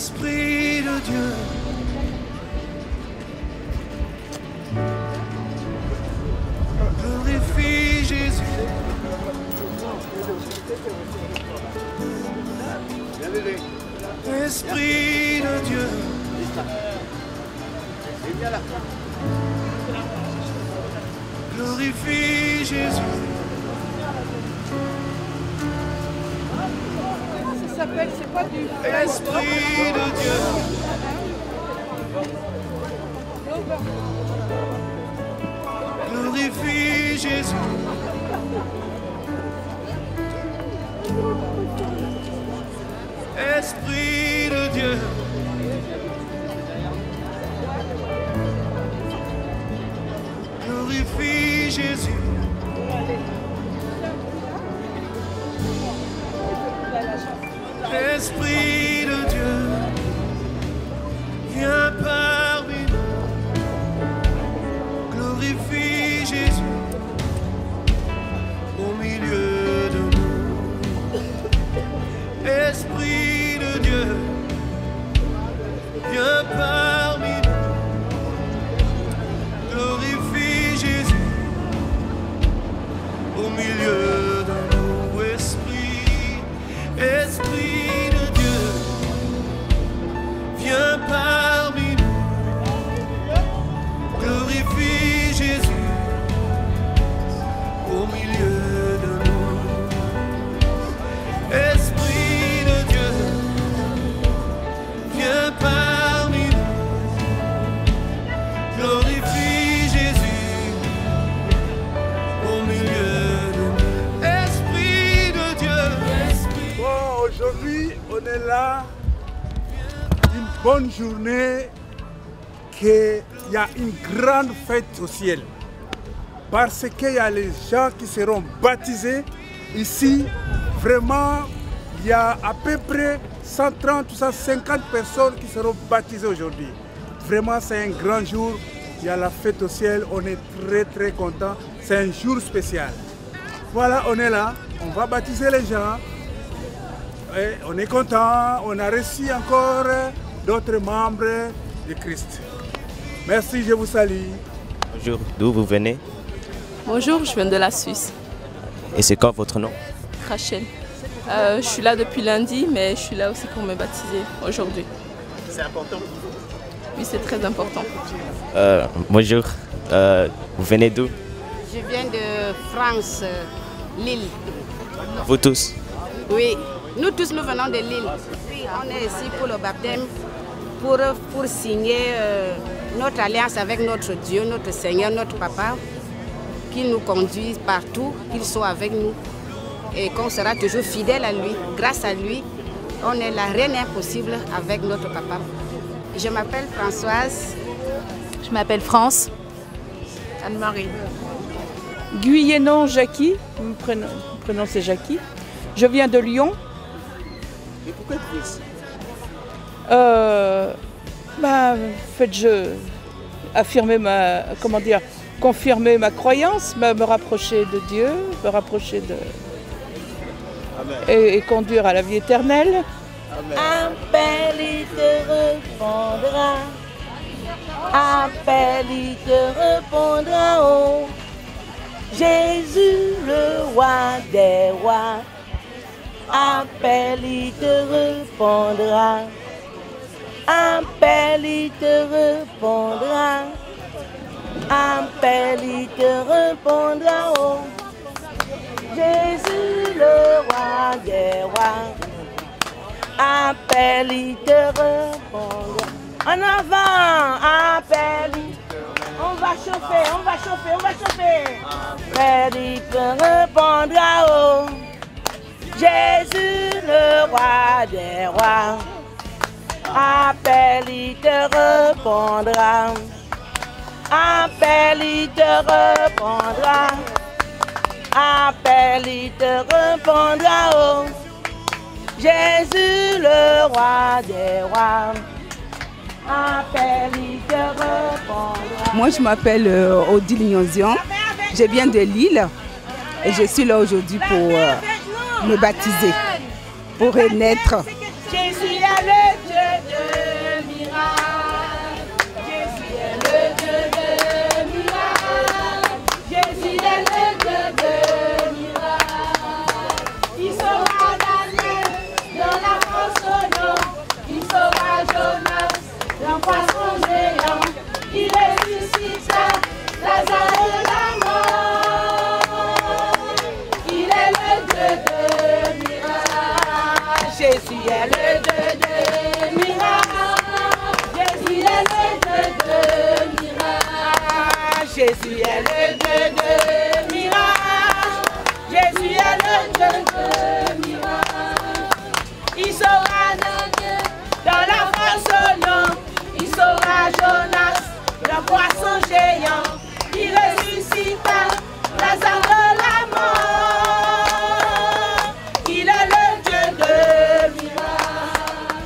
Esprit de Dieu. Glorifie Jésus. Esprit de Dieu. Glorifie Jésus. Ça s'appelle, c'est pas du... Esprit de Dieu. Glorifie Jésus. Esprit de Dieu. Glorifie Jésus. Esprit de Dieu, viens parmi nous. Glorifie Jésus au milieu de nous. Esprit de Dieu, viens parmi nous. Glorifie Jésus au milieu de nous. Esprit de Dieu, viens parmi nous. Glorifie Jésus au milieu de nous. Esprit de Dieu, viens parmi nous. Glorifie Jésus au milieu de nous. Esprit de Dieu. Bon, aujourd'hui, on est là, une bonne journée, qu'il y a une grande fête au ciel. Parce qu'il y a les gens qui seront baptisés ici. Vraiment, il y a à peu près 130 ou 150 personnes qui seront baptisées aujourd'hui. Vraiment, c'est un grand jour. Il y a la fête au ciel. On est très contents. C'est un jour spécial. Voilà, on est là. On va baptiser les gens. Et on est content. On a reçu encore d'autres membres de Christ. Merci, je vous salue. Bonjour, d'où vous venez? Bonjour, je viens de la Suisse. Et c'est quoi votre nom? Rachel. Je suis là depuis lundi, mais je suis là aussi pour me baptiser aujourd'hui. C'est important? Oui, c'est très important. Bonjour, vous venez d'où? Je viens de France, Lille. Vous tous? Oui, nous tous nous venons de Lille. On est ici pour le baptême, pour signer notre alliance avec notre Dieu, notre Seigneur, notre Papa, qui nous conduit partout, qu'il soit avec nous et qu'on sera toujours fidèle à lui. Grâce à lui, on est la reine impossible avec notre Papa. Je m'appelle Françoise. Je m'appelle France. Anne-Marie. Guyénon Jackie, mon prénom c'est Jackie. Je viens de Lyon. Et pourquoi tu es ici? En fait, je affirmer confirmer ma croyance, me rapprocher de Dieu, me rapprocher de... Et conduire à la vie éternelle. Appel, il te répondra. Appel, il te répondra. Oh, Jésus, le roi des rois. Appel, il te répondra. Appel, il te répondra. Appel, il te répondra. Oh, Jésus, le roi des rois. Appel, il te répondra. En avant, appel. On va chauffer, on va chauffer, on va chauffer. Appel, il te répondra. Oh, Jésus, le roi des rois. Appel, il te répondra. Appel, il te répondra. Appel, il te répondra. Oh, Jésus, le roi des rois. Appel, il te répondra. Moi, je m'appelle Odile Nyonzian. Je viens de Lille et je suis là aujourd'hui pour me baptiser, pour renaître. Jésus est le Dieu de est le Dieu de miracles. Jésus est le Dieu de miracles. Jésus est le Dieu de miracles. Jésus est le Dieu de miracles. Il saura dans la force au nom. Il saura Jonas, le poisson géant. Il ressuscita Lazare de la mort. Il est le Dieu de miracles.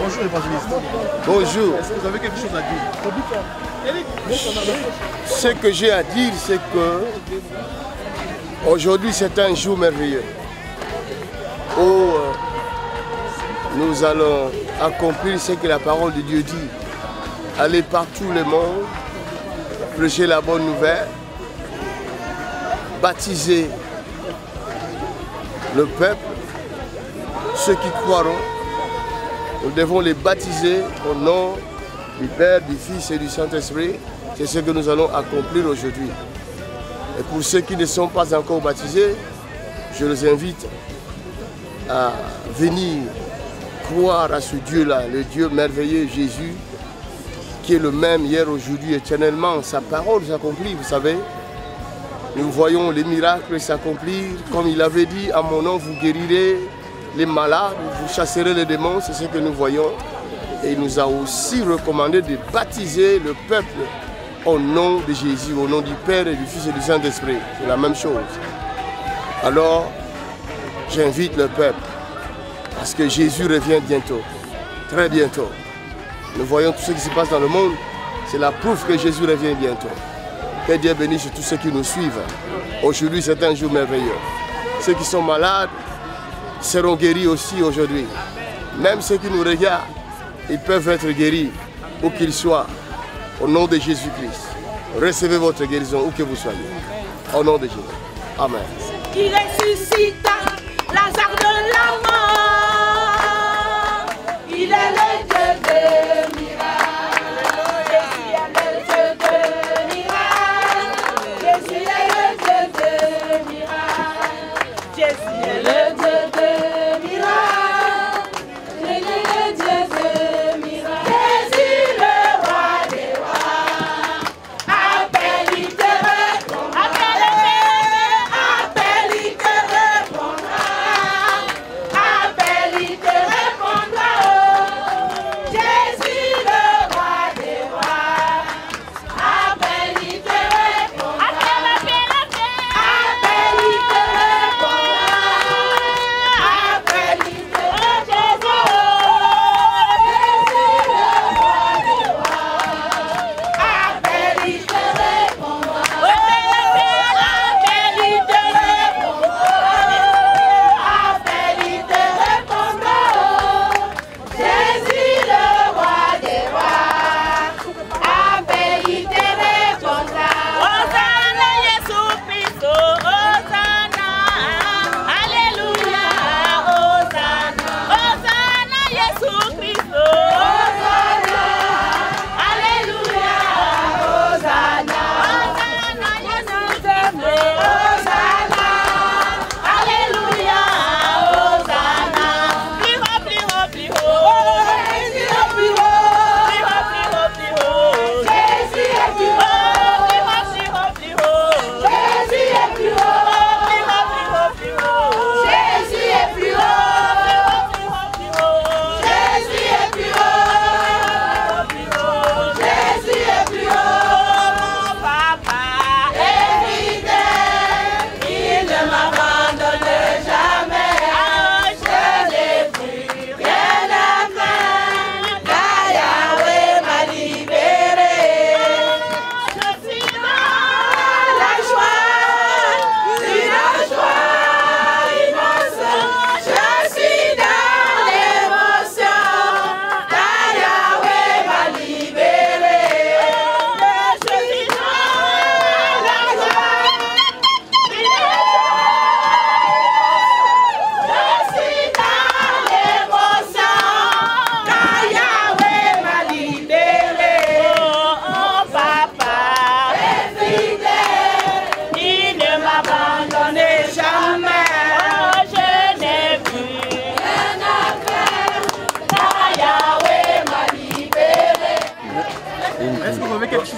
Bonjour évangéliste. Bonjour. Est-ce que vous avez quelque chose à dire? Ce que j'ai à dire, c'est que aujourd'hui c'est un jour merveilleux où nous allons accomplir ce que la parole de Dieu dit. Aller par tout le monde, prêcher la bonne nouvelle, baptiser le peuple, ceux qui croiront. Nous devons les baptiser au nom du Père, du Fils et du Saint-Esprit. C'est ce que nous allons accomplir aujourd'hui. Et pour ceux qui ne sont pas encore baptisés, je les invite à venir croire à ce Dieu-là, le Dieu merveilleux Jésus, qui est le même hier, aujourd'hui, éternellement. Sa parole s'accomplit, vous savez. Nous voyons les miracles s'accomplir. Comme il avait dit, à mon nom, vous guérirez les malades, vous chasserez les démons, c'est ce que nous voyons. Et il nous a aussi recommandé de baptiser le peuple au nom de Jésus, au nom du Père et du Fils et du Saint-Esprit. C'est la même chose. Alors, j'invite le peuple, parce que Jésus revient bientôt, très bientôt. Nous voyons tout ce qui se passe dans le monde, c'est la preuve que Jésus revient bientôt. Que Dieu bénisse tous ceux qui nous suivent. Aujourd'hui, c'est un jour merveilleux. Ceux qui sont malades seront guéris aussi aujourd'hui. Même ceux qui nous regardent, ils peuvent être guéris, où qu'ils soient, au nom de Jésus-Christ. Recevez votre guérison, où que vous soyez. Au nom de Jésus. Amen. Il ressuscita Lazare de la mort. Il est le Dieu de miracles. Jésus est le Dieu de miracles. Jésus est le Dieu de miracles. Jésus est le Dieu de miracles. Jésus est le Dieu de miracles. Jésus le roi des rois. Appelle, il te répond. Appelle, il te répondra. Appelle, il te répondra. Jésus le roi des rois. Appelle, il te répondra. Appelle, il te répondra.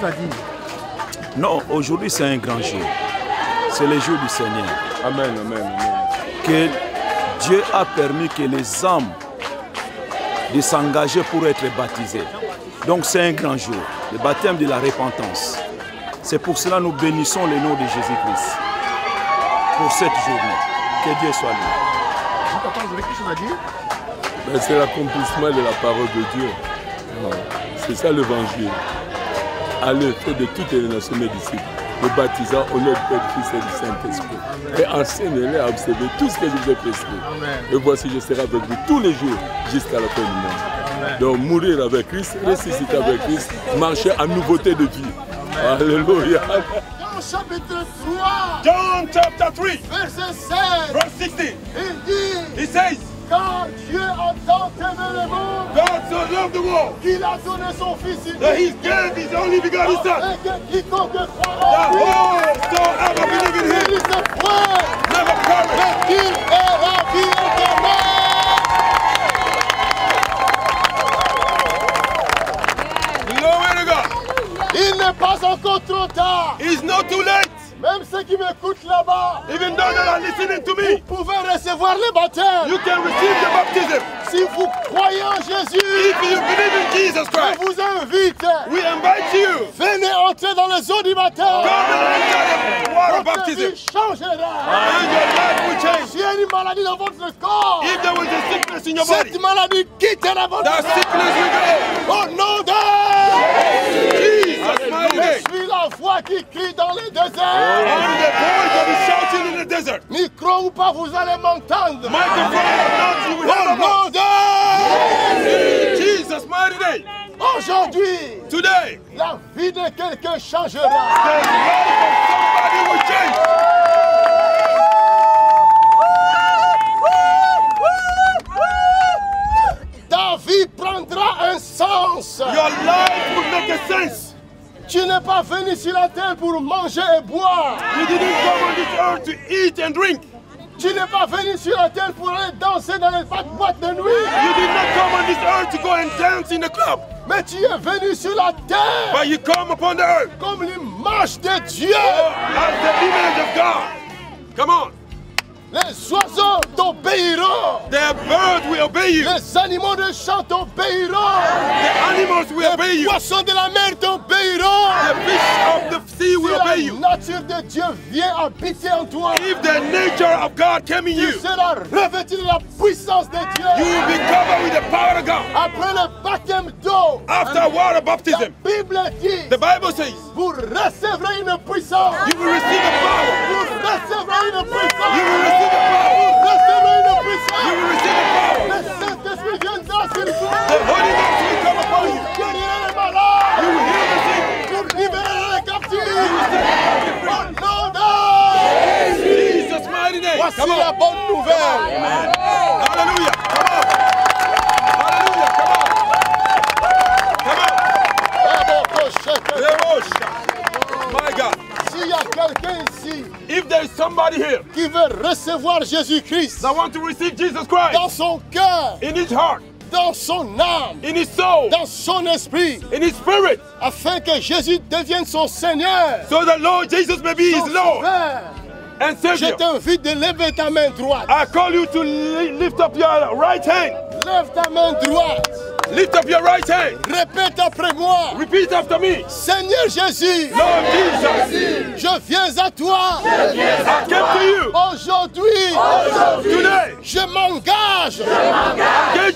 chose à dire? Non, aujourd'hui c'est un grand jour. C'est le jour du Seigneur. Amen, amen, amen. Que Dieu a permis que les âmes de s'engager pour être baptisées. Donc c'est un grand jour, le baptême de la repentance. C'est pour cela que nous bénissons le nom de Jésus-Christ pour cette journée. Que Dieu soit loué. Papa, vous avez quelque chose à dire? Ben, c'est l'accomplissement de la parole de Dieu. C'est ça l'évangile. Allez, faites de toutes les nations mes disciples, les baptisant au nom du Père, du Fils et du Saint-Esprit. Et enseignez-les à observer tout ce que je vous ai prescrit. Et voici, je serai avec vous tous les jours jusqu'à la fin du monde. Donc, mourir avec Christ, ressusciter avec Christ, marcher en nouveauté de vie. Alléluia. Jean chapitre 3. John chapter 3. Verset 16. Verse 16. Il dit. He says. Car Dieu a tant aimé le monde. God so loved the world. Qu'il a donné son Fils unique. That He gave His only begotten Son. Afin que quiconque croit That en lui. whosoever believe in Him. Il se point. Never perish. Mais qu'il ait la vie éternelle. Glory to God. Il n'est pas encore trop tard. It's not too late. Même ceux qui m'écoutent là-bas, even though they are listening to me, vous pouvez recevoir le baptême. You can receive the baptism. Si vous croyez en Jésus, if you believe in Jesus Christ, je vous invite. We invite you. Venez entrer dans les eaux du baptême. Come and enter the water baptism. Votre vie changera. And your life will change. S'il y a une maladie dans votre corps, if there was a sickness in your body, cette maladie quittera votre corps. That sickness will go. Au nom de Jesus, my name. Je suis la voix qui crie dans les déserts. I'm the voice that is shouting in the desert. Micro ou pas, vous allez m'entendre. Microphone or not, you will hear Au nom de Jesus, mighty name. Aujourd'hui, today, la vie de quelqu'un changera. The life of somebody will change. Ta vie prendra un sens. Your life will make a sense. Tu n'es pas venu sur la terre pour manger et boire. You didn't come on this earth to eat and drink. Tu n'es pas venu sur la terre pour aller danser dans les boîtes de nuit. You did not come on this earth to go and dance in the club. Mais tu es venu sur la terre. But you come upon the earth. Comme l'image de Dieu. As the image of God. Come on. Les oiseaux t'obéiront. The birds will obey you. Les animaux de champ t'obéiront. The animals will obey you. Les poissons de la mer t'obéiront. The fish of the sea will obey you. Si la nature de Dieu vient habiter en toi, if the nature of God came in you, tu seras revêtu de la puissance de Dieu. You will be covered with the power of God. Après le baptême d'eau, after water baptism, la Bible dit, the Bible says, vous recevrez une puissance. You will receive the power. Vous recevrez une puissance. You will receive the power. Vous recevrez une puissance. You will receive the power. Le Saint-Esprit viendra sur vous. The Holy Ghost will come upon you. Vous guérirez les malades. You will heal the sick. Vous libérerez les captifs. Au nom de Jesus' mighty name. Voici la bonne nouvelle. Amen. Hallelujah. Come on. Hallelujah. Come on. My God. S'il y a quelqu'un ici, if there is somebody here qui veut recevoir Jésus-Christ that want to receive Jesus Christ dans son cœur, in his heart, dans son âme, in his soul, dans son esprit, in his spirit, afin que Jésus devienne son Seigneur, so that Lord Jesus may be his Lord and je Savior, t'invite de lever ta main droite. I call you to lift up your right hand. Lève ta main droite. Lift up your right hand. Répète après moi. Repeat after me. Seigneur Jésus, Lord Jesus, je viens à toi. I came to you. Aujourd'hui, today, je m'engage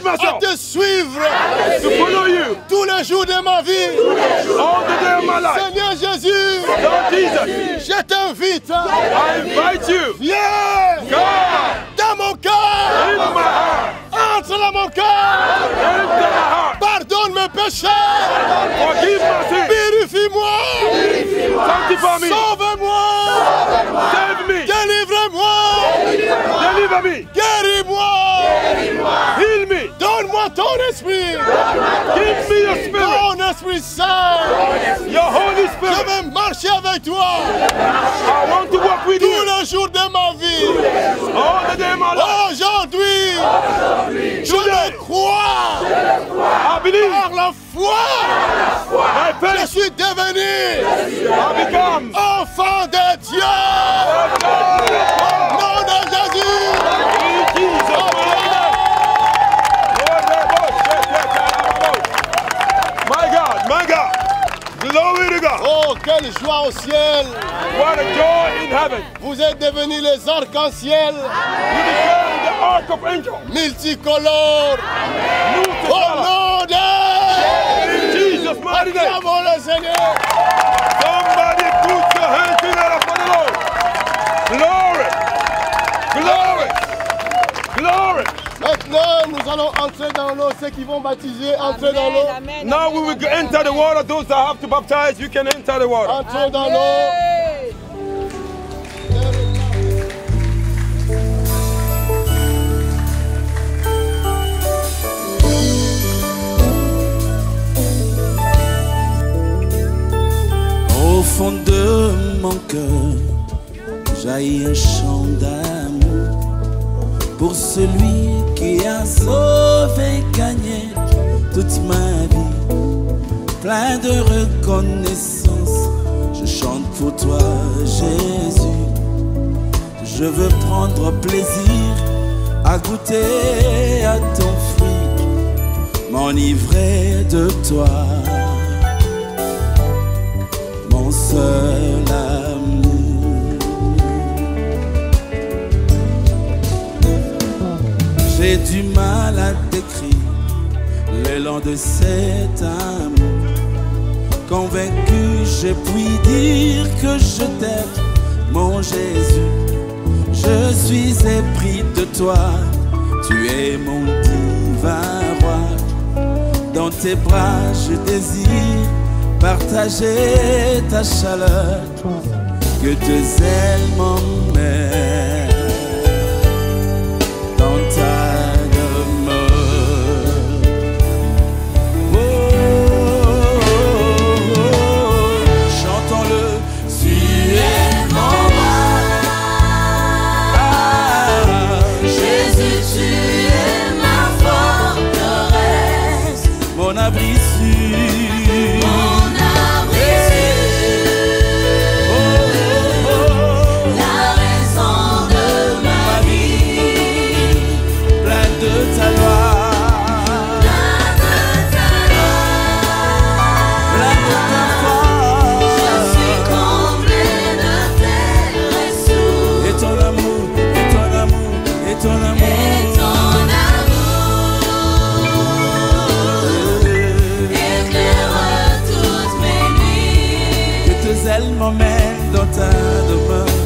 myself à te suivre to follow you tous les jours de ma vie. All the day of my life. Seigneur Jésus, Lord Jesus, je t'invite. I invite you. Viens dans mon cœur. In my heart. Entre dans mon cœur. Enter my heart. Pardonne mes péchés. Forgive my sins. Purifie-moi. Sanctify me. Sauve-moi. Save me. Délivre-moi. Deliver me. Guéris-moi. Heal me. Donne-moi ton esprit. Give me your spirit. Ton esprit saint. Your Holy Je Spirit. vais marcher avec toi. I want to walk with tous you les jours de ma vie. all the day of my life. Aujourd'hui, je le crois. I Par la foi, je suis devenu enfant de Dieu. Au nom de Jésus. My God. Glory to God. Oh, quelle joie au ciel. What a joy in heaven. Vous êtes devenus les arcs-en-ciel. You became the ark of angels. Multicolores. Au nom de Jesus, mighty name. Acclamons le Seigneur. Somebody put your hands together for the Lord. Glory. Glory. Glory. Maintenant, nous allons entrer dans l'eau. Ceux qui vont baptiser, entrez dans l'eau. Now we will enter the water. Those that have to baptize, you can enter the water. Entrez dans l'eau. Au fond de mon cœur, jaillit un chant d'amour pour celui qui a sauvé, gagné toute ma vie. Plein de reconnaissance, je chante pour toi, Jésus. Je veux prendre plaisir à goûter à ton fruit, m'enivrer de toi. Mon seul amour. J'ai du mal à décrire l'élan de cet amour. Convaincu, je puis dire que je t'aime, mon Jésus. Je suis épris de toi, tu es mon divin roi. Dans tes bras, je désire partager ta chaleur, que tes ailes m'emmènent dans ta demeure. Oh, oh, oh, chantons-le. Tu es mon roi, Jésus, tu es ma forteresse, mon abri sûr. M'emmène dans ta demeure,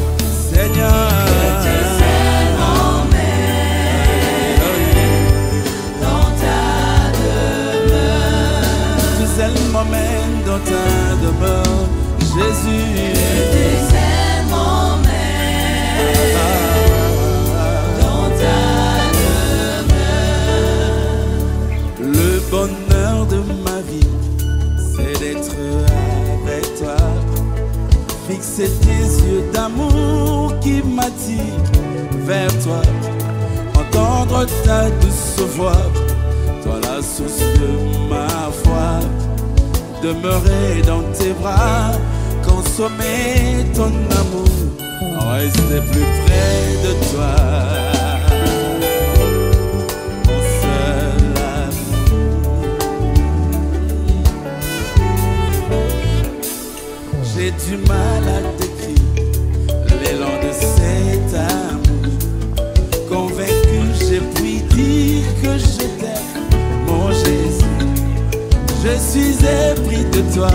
Seigneur. Que tes ailes m'emmènent dans ta demeure. Que tes ailes m'emmènent dans ta demeure, Jésus. Que tes ailes m'emmènent dans ta demeure. Le bonheur de ma vie, c'est d'être avec toi. Fixer tes yeux d'amour qui m'attirent vers toi. Entendre ta douce voix, toi la source de ma foi. Demeurer dans tes bras, consommer ton amour, rester plus près de toi. Mon seul amour. J'ai du mal à décrire l'élan de cet amour. Convaincu, je puis dire que je t'aime, mon Jésus. Je suis épris de toi,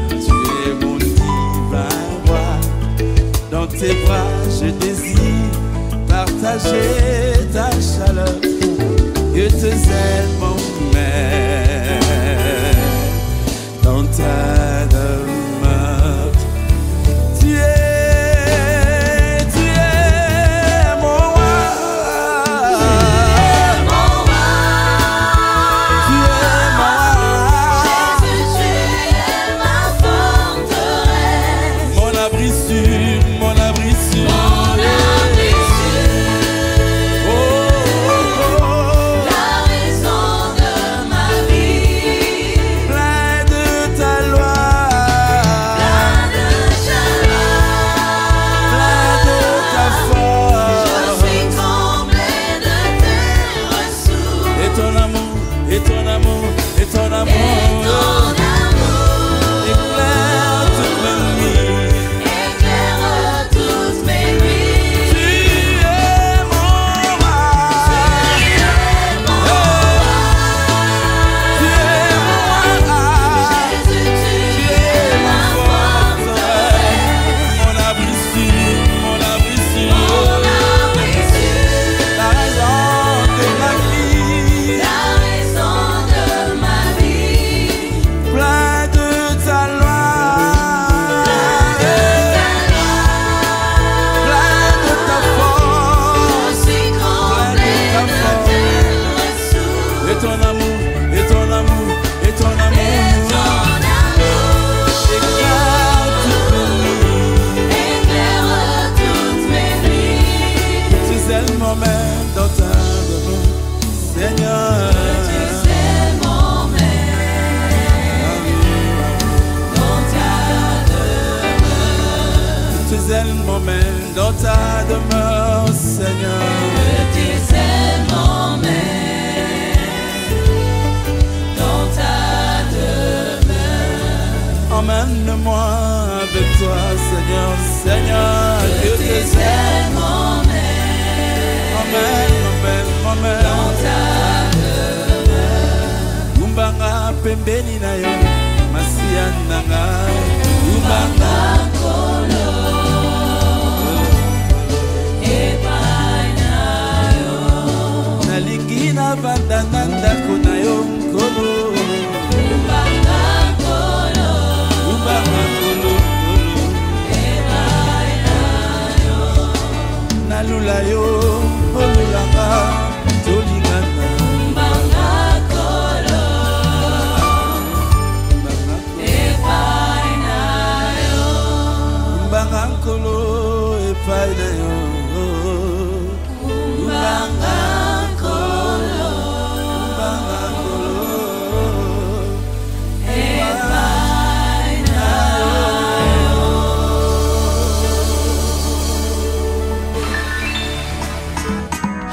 tu es mon divin roi. Dans tes bras, je désire partager ta chaleur. Que tes ailes m'emmènent dans ta demeure. Tu es mon roi. Tu es mon roi. Tu es mon roi. Jésus, tu es ma forteresse. Mon abri sûr, mon abri sûr. Mon abri sûr. Oh, oh, oh. La raison de ma vie.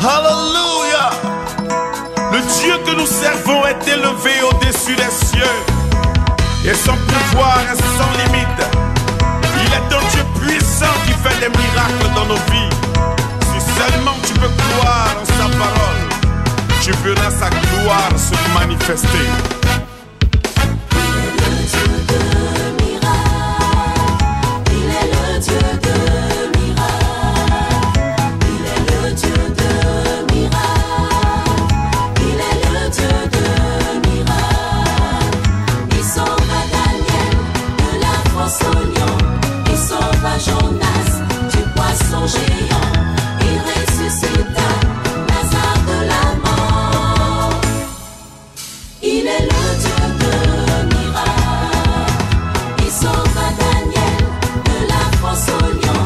Alléluia. Le Dieu que nous servons est élevé au-dessus des cieux. Et son pouvoir est sans limite. Il est un Dieu puissant qui fait des miracles dans nos vies. Si seulement tu peux croire en sa parole, tu verras sa gloire se manifester. Jonas, du poisson géant, il ressuscita Lazare de la mort. Il est le Dieu de miracles. Il sauva Daniel de la fosse au lion.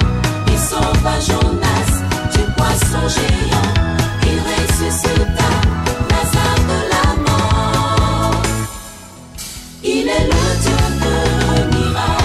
Il sauva Jonas du poisson géant. Il ressuscita Lazare de la mort. Il est le Dieu de miracles.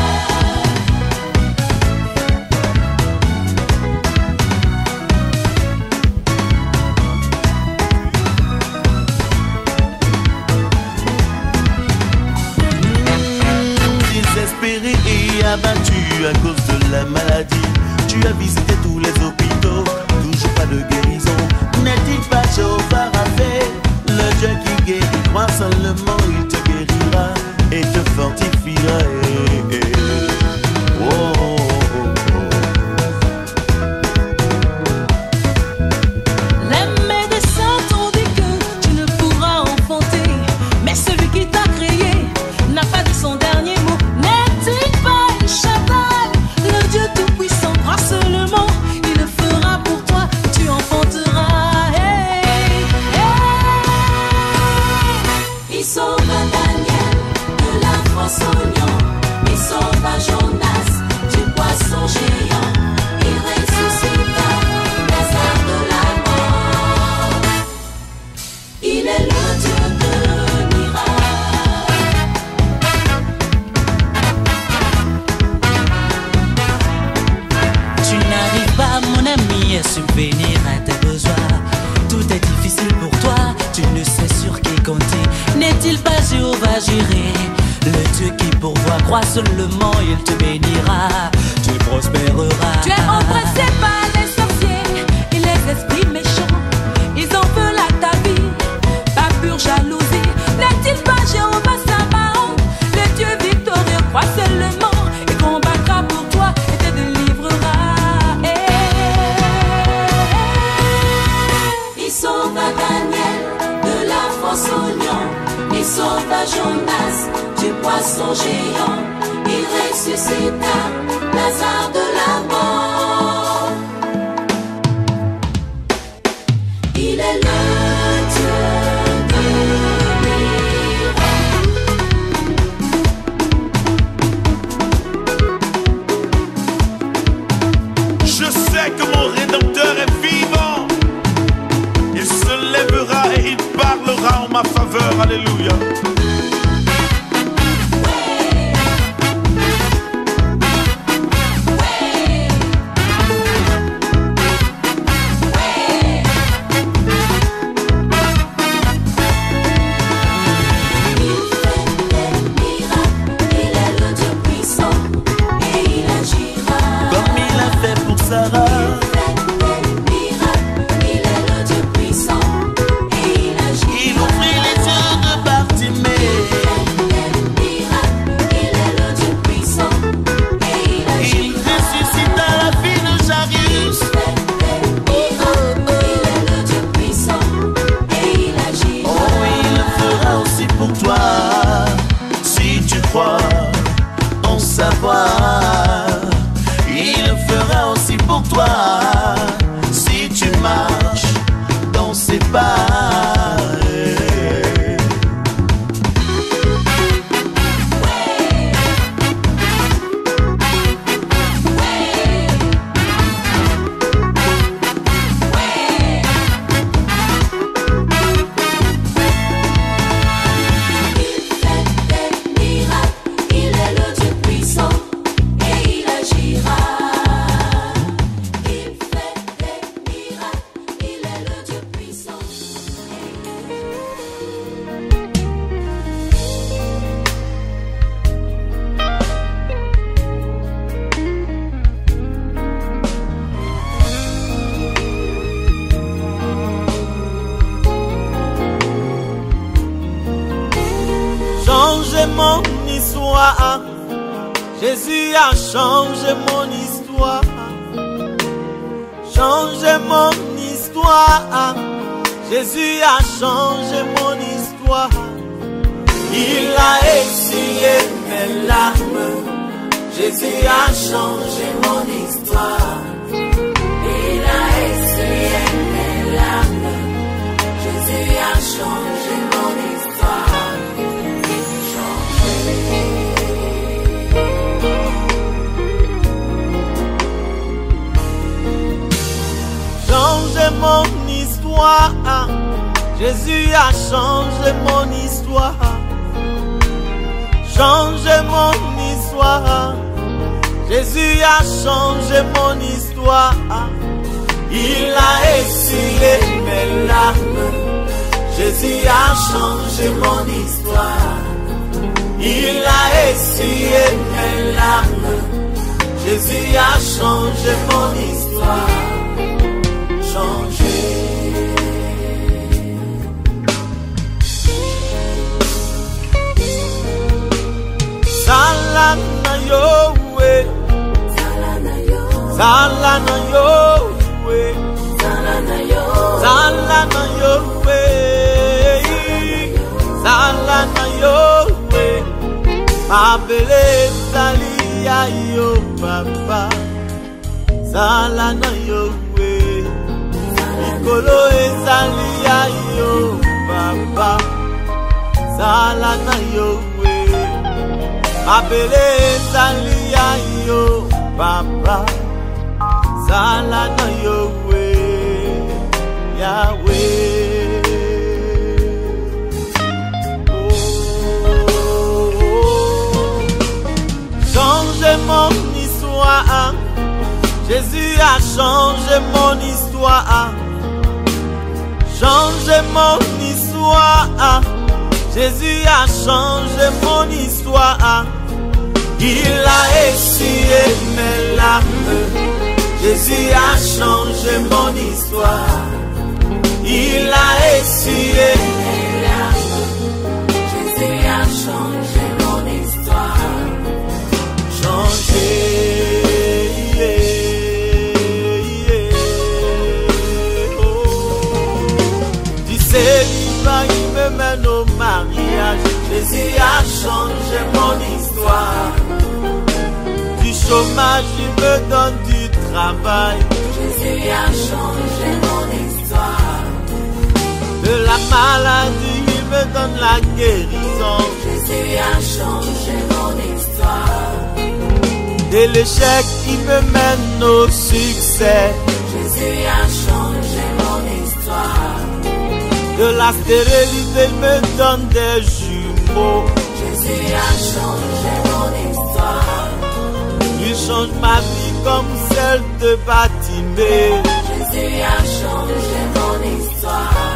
Et abattu à cause de la maladie, tu as visité tous les hôpitaux, toujours pas de guérison. N'est-il pas Jéhovah Rapha, le Dieu qui guérit? Crois seulement, il te guérira et te fortifiera. Oh, oh, oh, oh. Les médecins t'ont dit que tu ne pourras enfanter, mais celui qui t'a créé n'a pas dit son dernier mot. N'est-il pas El Shaddai, le Dieu tout-puissant? Crois seulement, il le fera pour toi, tu enfanteras. Hey, hey. Il sauva Daniel de la fosse au lion. Il sauva Jonas du poisson géant. Il ressuscita Lazare de la mort. Il est le Dieu de miracles. Tu n'arrives pas, mon ami, à subvenir à tes besoins. Tout est difficile pour toi, tu ne sais sur qui compter. N'est-il pas Jéhovah Jireh, le Dieu qui pourvoit? Crois seulement, il te bénira, tu prospéreras. Tu es oppressé par les sorciers et les esprits méchants. Ils en veulent à ta vie, par pure jalousie. N'est-il pas Jéhovah Sabaoth, le Dieu victorieux? Crois seulement, il combattra pour toi et te délivrera. Il sauva Daniel de la fosse au lion. Il sauva Jonas du poisson géant. Il ressuscita Lazare de la mort. Il est le Dieu de Je sais que mon Rédempteur est vivant. Il se lèvera et il parlera en ma faveur. Alléluia. Comme il a fait pour Sarah. Il ouvrit les yeux de Bartimée. mon histoire. Jésus a changé mon histoire. Changé mon histoire. Jésus a changé mon histoire. Il a essuyé mes larmes. Jésus a changé mon histoire. Il a essuyé mes larmes. Jésus a changé mon histoire. Changé mon histoire. Jésus a changé mon histoire. Changé mon histoire. Jésus a changé mon histoire. Il a essuyé mes larmes. Jésus a changé mon histoire. Il a essuyé mes larmes. Jésus a changé mon histoire. Changé. Salana yowe, salana yowe, salana yowe, salana yowe, salana yowe. Abele salia yo papa, salana yowe. Nikolo salia yo papa, salana yowe. Abele salia yo papa, salana yowe, Yahweh. Changez mon histoire. Jésus a changé mon histoire. Changez mon histoire. Jésus a changé mon histoire. Il a essuyé mes larmes. Jésus a changé mon histoire. Il a essuyé mes larmes. Jésus a changé mon histoire. Changé. Du célibat, il me mène au mariage. Jésus a changé mon histoire. Du chômage, il me donne du travail. Jésus a changé mon histoire. De la maladie, il me donne la guérison. Jésus a changé mon histoire. De l'échec, il me mène au succès. Jésus a changé mon histoire. De la stérilité, il me donne des jumeaux. Jésus a changé mon histoire. Il change ma vie comme celle de Batimée. Jésus a changé mon histoire.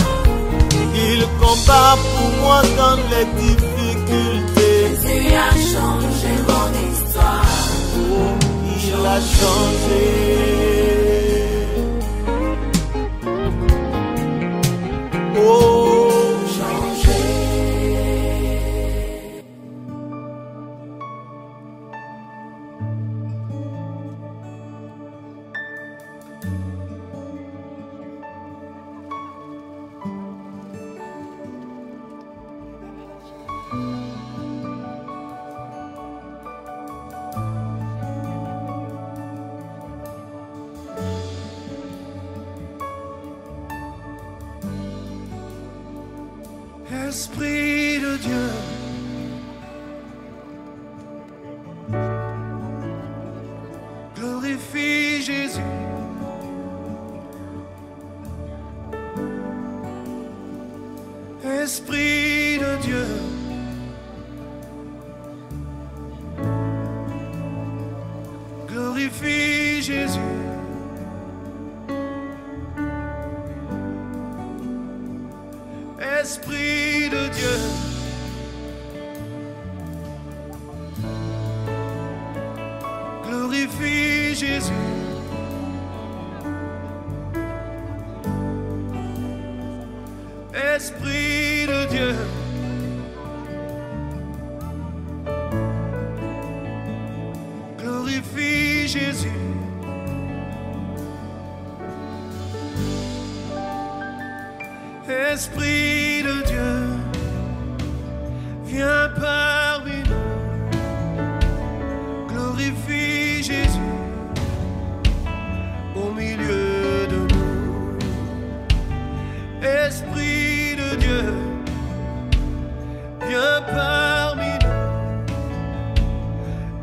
Il combat pour moi dans les difficultés. Jésus a changé mon histoire. Oh, il a changé. Oh, changé. Esprit de Dieu, glorifie Jésus. Esprit de Dieu, glorifie Jésus. Esprit de Dieu, glorifie Jésus. Esprit de Dieu, Esprit de Dieu, viens parmi nous, glorifie Jésus au milieu de nous. Esprit de Dieu, viens parmi nous,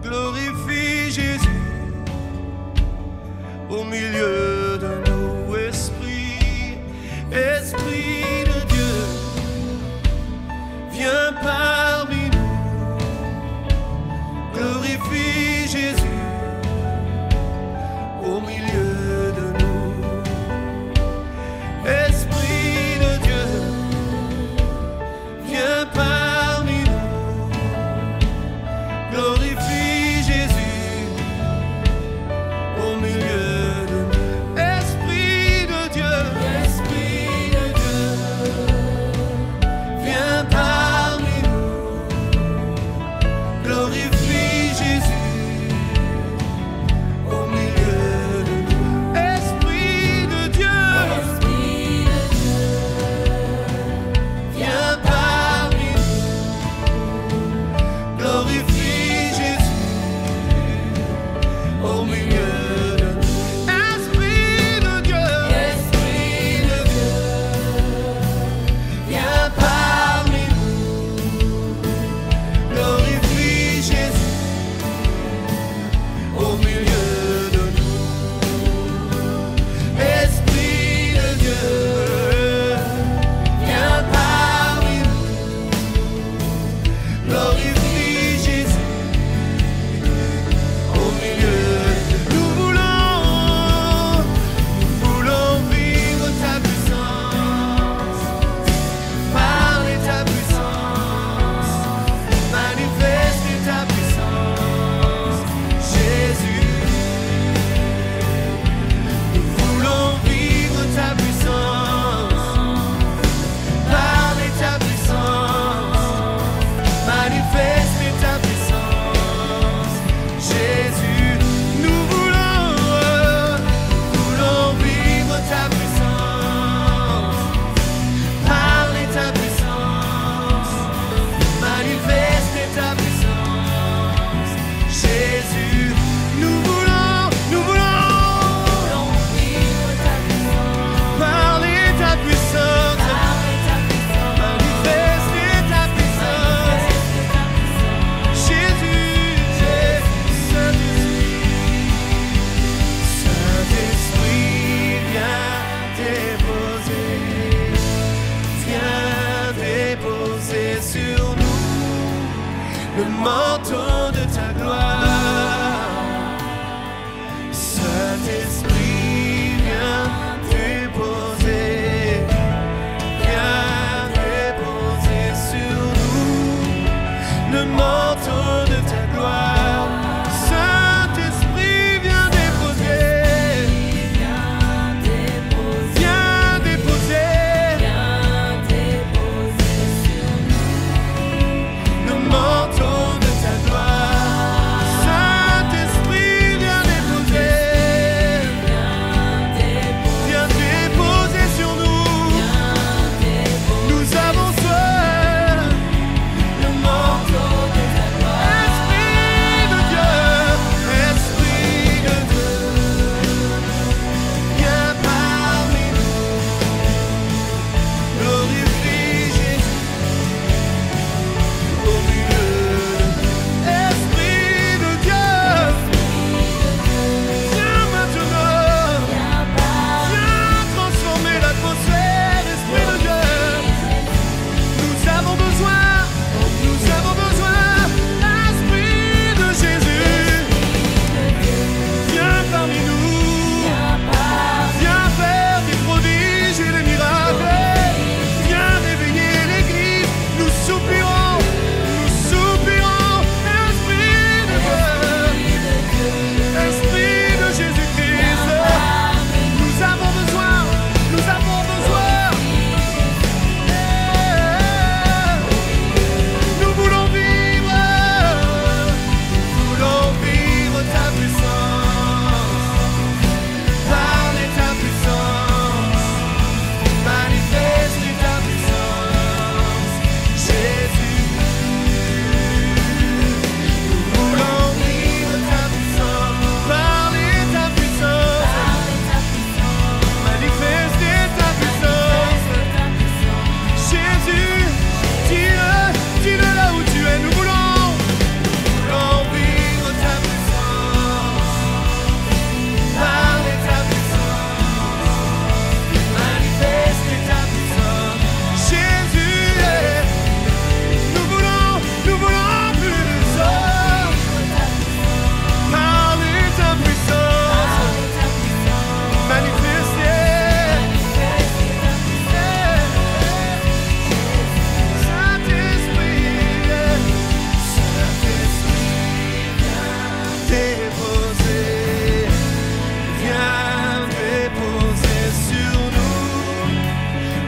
glorifie Jésus au milieu de nous. Esprit de Dieu, viens parmi nous, glorifie Jésus au milieu de nous. Esprit de Dieu, viens parmi nous, glorifie Jésus au milieu de nous. Esprit de Dieu,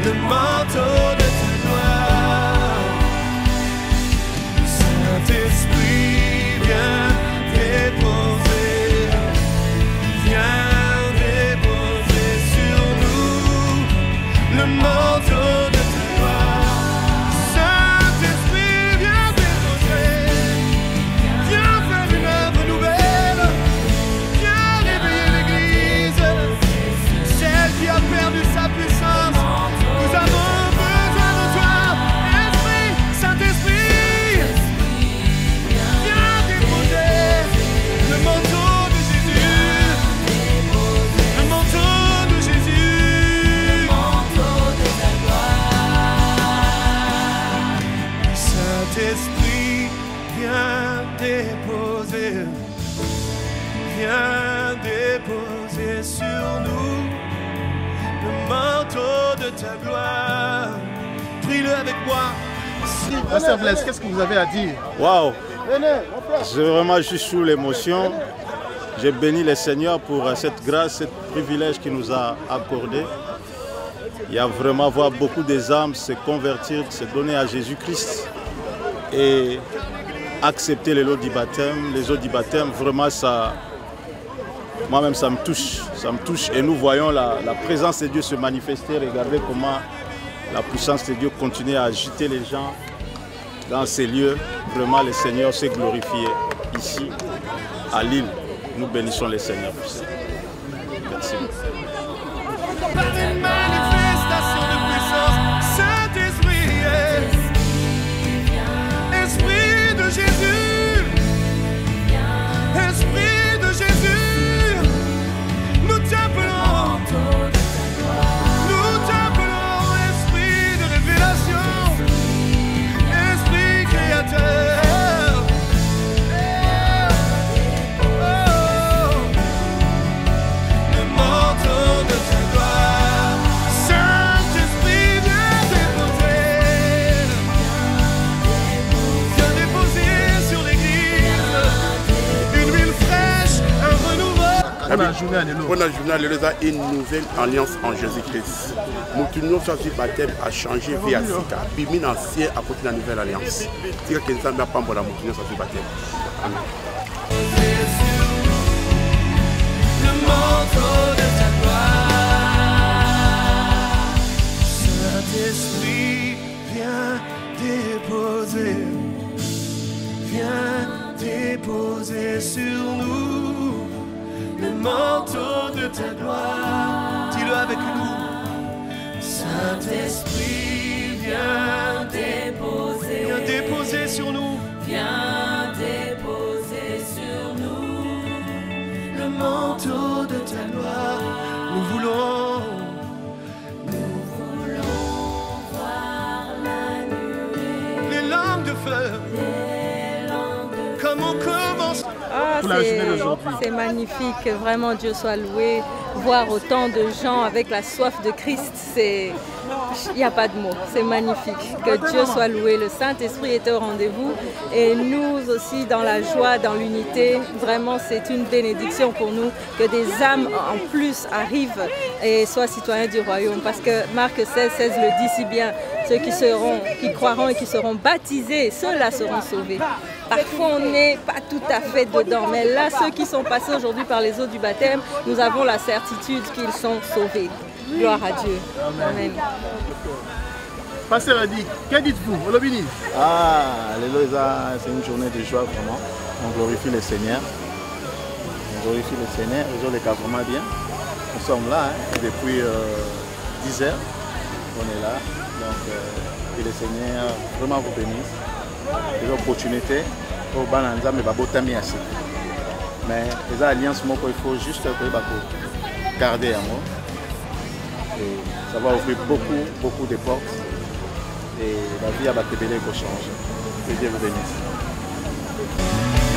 le manteau de ta gloire. Saint-Esprit, viens déposer, viens déposer sur nous le manteau de ta gloire. Saint-Esprit, viens déposer, viens faire une œuvre nouvelle, viens réveiller l'Église, celle qui a perdu sa puissance. Nous avons besoin de toi, Esprit, Saint-Esprit, viens déposer le manteau de Jésus, le manteau de Jésus, le manteau de ta gloire. Saint-Esprit, viens déposer sur nous le manteau de ta gloire. Prie-le avec moi. Pasteur Blaise, qu'est-ce que vous avez à dire? Waouh! C'est vraiment juste sous l'émotion. J'ai béni le Seigneur pour cette grâce, ce privilège qu'il nous a accordé. Il y a vraiment voir beaucoup des âmes se convertir, se donner à Jésus-Christ et accepter les lots du baptême. Les eaux du baptême, vraiment, ça, moi-même, ça me touche. Ça me touche. Et nous voyons la présence de Dieu se manifester. Regardez comment la puissance de Dieu continue à agiter les gens dans ces lieux. Vraiment, le Seigneur s'est glorifié ici, à Lille. Nous bénissons le Seigneur pour ça. Merci. Par une manifestation de puissance, Saint-Esprit, Esprit de Jésus, Esprit de Jésus, nous t'appelons, Esprit de révélation, Esprit créateur. Le manteau de ta gloire, Saint-Esprit, viens déposer sur l'Église une huile fraîche, un renouveau. Bonne journée, Alléluia, une nouvelle alliance en Jésus-Christ. Nous tenons sur ce baptême à changer via Sika. Puis, ancien à côté de la nouvelle alliance. C'est que nous avons pas pour la montagne sur ce baptême. Amen. Le manteau de ta gloire, Saint-Esprit, viens déposer sur nous le manteau de ta gloire. Dis-le avec nous. Saint-Esprit, viens déposer sur nous. Viens déposer sur nous le manteau de ta gloire. Nous voulons voir la nuée, les langues de feu, comme on commence. C'est magnifique, vraiment Dieu soit loué. Voir autant de gens avec la soif de Christ, il n'y a pas de mots, c'est magnifique. Que Dieu soit loué, le Saint-Esprit est au rendez-vous et nous aussi dans la joie, dans l'unité. Vraiment c'est une bénédiction pour nous que des âmes en plus arrivent et soient citoyens du royaume. Parce que Marc 16,16 le dit si bien, ceux qui croiront et qui seront baptisés, ceux-là seront sauvés. Parfois on n'est pas tout à fait dedans, mais là ceux qui sont passés aujourd'hui par les eaux du baptême, nous avons la certitude qu'ils sont sauvés. Gloire à Dieu. Amen. Pasteur a dit, que dites-vous? Ah, Alléluia, c'est une journée de joie vraiment. On glorifie le Seigneur. On glorifie le Seigneur. Les gens les cas vraiment bien. Nous sommes là depuis 10 heures. On est là. Donc, que le Seigneur vraiment vous bénisse. Des opportunités pour Bananza mais Babotami assez. Mais les alliances, il faut juste garder en haut. Et ça va ouvrir beaucoup de portes. Et la vie à Batébélé va changer. Que Dieu vous bénisse.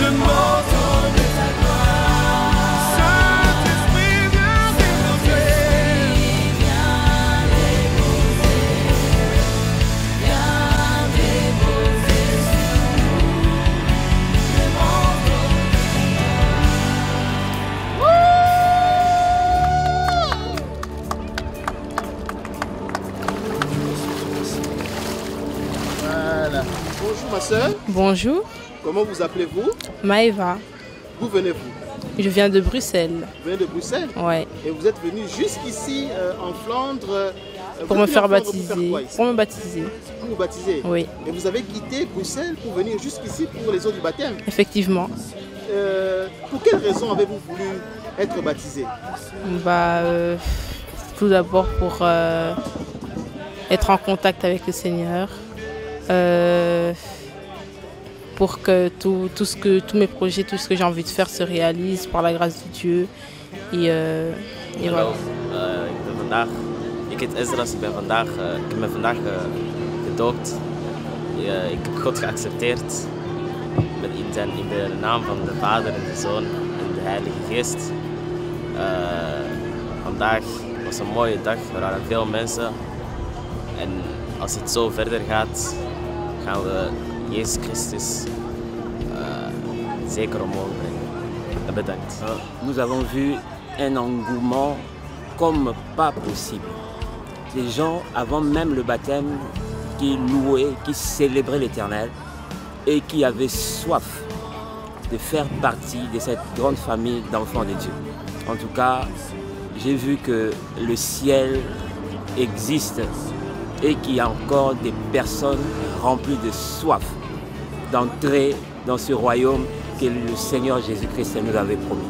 Le manteau de ta gloire, Saint-Esprit, viens déposer sur nous le manteau de ta gloire. Bonjour ma soeur. Bonjour. Comment vous appelez-vous? Maëva. D'où venez-vous? Je viens de Bruxelles. Vous venez de Bruxelles? Ouais. Et vous êtes venu jusqu'ici en Flandre pour me faire baptiser. Pour me baptiser. Pour vous baptiser? Oui. Et vous avez quitté Bruxelles pour venir jusqu'ici pour les eaux du baptême? Effectivement. Pour quelle raison avez-vous voulu être baptisé? Tout d'abord pour être en contact avec le Seigneur. Pour que tous mes projets, tout ce que j'ai envie de faire se réalise par la grâce de Dieu. Et voilà. Ik heet Ezra, ik ben vandaag gedoopt. Ik heb God geaccepteerd in de naam van de Vader en de Zoon en de Heilige Geest. Vandaag was een mooie dag, er waren veel mensen. En als het zo verder gaat, gaan we Jezus Christus zeker omhoog brengen. Bedankt. Nous avons vu un engouement comme pas possible. Les gens, avant même le baptême, qui louaient, qui célébraient l'Éternel et qui avaient soif de faire partie de cette grande famille d'enfants de Dieu. En tout cas, j'ai vu que le ciel existe et qu'il y a encore des personnes remplies de soif d'entrer dans ce royaume que le Seigneur Jésus-Christ nous avait promis.